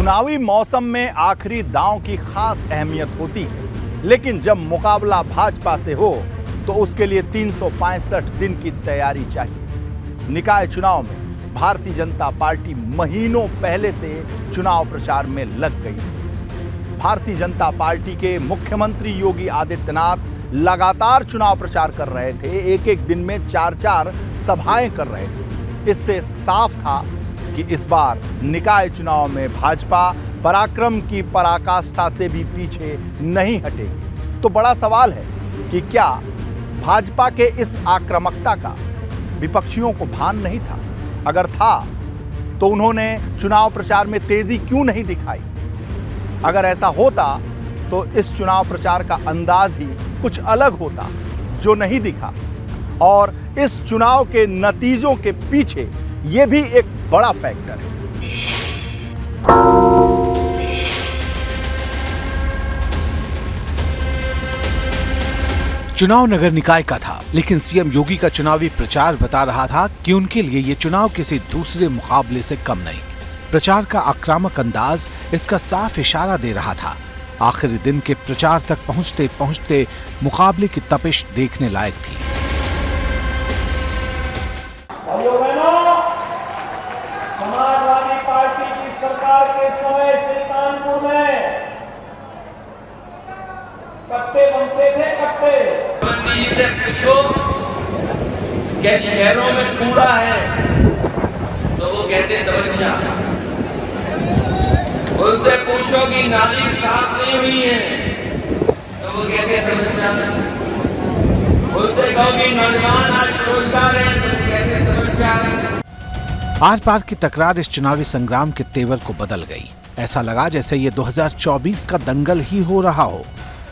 चुनावी मौसम में आखिरी दांव की खास अहमियत होती है, लेकिन जब मुकाबला भाजपा से हो तो उसके लिए 365 दिन की तैयारी चाहिए। निकाय चुनाव में भारतीय जनता पार्टी महीनों पहले से चुनाव प्रचार में लग गई है। भारतीय जनता पार्टी के मुख्यमंत्री योगी आदित्यनाथ लगातार चुनाव प्रचार कर रहे थे, एक एक दिन में 4-4 सभाएं कर रहे थे। इससे साफ था कि इस बार निकाय चुनाव में भाजपा पराक्रम की पराकाष्ठा से भी पीछे नहीं हटेगी। तो बड़ा सवाल है कि क्या भाजपा के इस आक्रामकता का विपक्षियों को भान नहीं था? अगर था तो उन्होंने चुनाव प्रचार में तेजी क्यों नहीं दिखाई? अगर ऐसा होता तो इस चुनाव प्रचार का अंदाज ही कुछ अलग होता, जो नहीं दिखा। और इस चुनाव के नतीजों के पीछे यह भी एक बड़ा फैक्टर है। चुनाव नगर निकाय का था, लेकिन सीएम योगी का चुनावी प्रचार बता रहा था कि उनके लिए ये चुनाव किसी दूसरे मुकाबले से कम नहीं। प्रचार का आक्रामक अंदाज इसका साफ इशारा दे रहा था। आखिरी दिन के प्रचार तक पहुंचते पहुंचते मुकाबले की तपिश देखने लायक थी। समाजवादी पार्टी की सरकार के समय से कानपुर में कट्टे बनते थे, कट्टे। गांधी जी से पूछो क्या शहरों में कूड़ा है, तो वो कहते दबच्चा। उससे पूछो कि नाली साफ नहीं हुई है, तो वो कहते दबच्चा। उससे कहो कि नौजवान आज बेरोजगार है, तो वो कहते दबच्चा। आर पार की तकरार इस चुनावी संग्राम के तेवर को बदल गई। ऐसा लगा जैसे ये 2024 का दंगल ही हो रहा हो।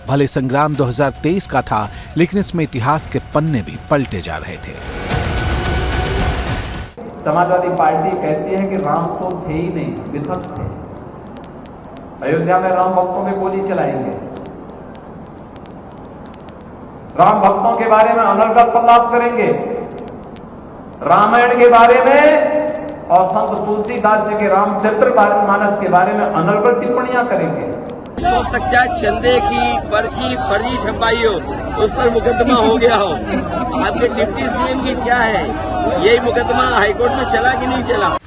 भले संग्राम 2023 का था, लेकिन इसमें इतिहास के पन्ने भी पलटे जा रहे थे। समाजवादी पार्टी कहती है कि राम तो थे ही नहीं, विधक थे। अयोध्या में राम भक्तों में गोली चलाएंगे, राम भक्तों के बारे में अनर्गल प्रलाप करेंगे, रामायण के बारे में और संत तुलसीदास जी के रामचरितमानस के बारे में अनर्गल टिप्पणियां करेंगे। सोच सकता है चंदे की पर्ची फर्जी छपाई हो, उस पर मुकदमा हो गया हो। आपके डिप्टी सीएम की क्या है, यही मुकदमा हाईकोर्ट में चला कि नहीं चला?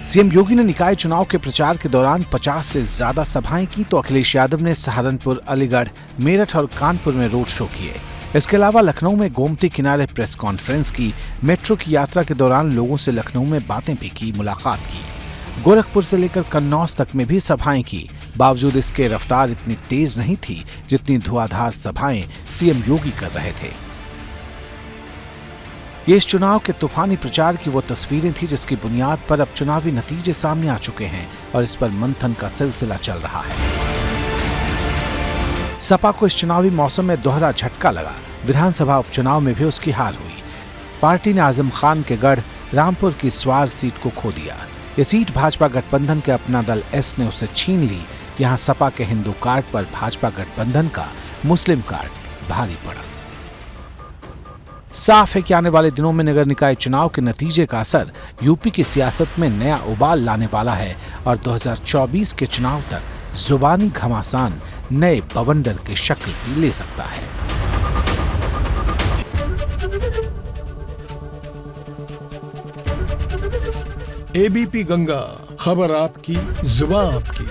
सीएम योगी ने निकाय चुनाव के प्रचार के दौरान 50 से ज्यादा सभाएं की, तो अखिलेश यादव ने सहारनपुर, अलीगढ़, मेरठ और कानपुर में रोड शो किए। इसके अलावा लखनऊ में गोमती किनारे प्रेस कॉन्फ्रेंस की, मेट्रो की यात्रा के दौरान लोगों से लखनऊ में बातें भी की, मुलाकात की। गोरखपुर से लेकर कन्नौज तक में भी सभाएं की। बावजूद इसके रफ्तार इतनी तेज नहीं थी जितनी धुआंधार सभाएं सीएम योगी कर रहे थे। ये इस चुनाव के तूफानी प्रचार की वो तस्वीरें थी जिसकी बुनियाद पर अब चुनावी नतीजे सामने आ चुके हैं और इस पर मंथन का सिलसिला चल रहा है। सपा को इस चुनावी मौसम में दोहरा झटका लगा। विधानसभा उपचुनाव में भी उसकी हार हुई। पार्टी ने आजम खान के गढ़ रामपुर की स्वार सीट को खो दिया। ये सीट भाजपा गठबंधन के अपना दल एस ने उसे छीन ली। यहाँ सपा के हिंदू कार्ड पर भाजपा गठबंधन का मुस्लिम कार्ड भारी पड़ा। साफ है कि आने वाले दिनों में नगर निकाय चुनाव के नतीजे का असर यूपी की सियासत में नया उबाल लाने वाला है और 2024 के चुनाव तक जुबानी घमासान नए बवंडर की शक्ल भी ले सकता है। एबीपी गंगा, खबर आपकी, जुबान आपकी।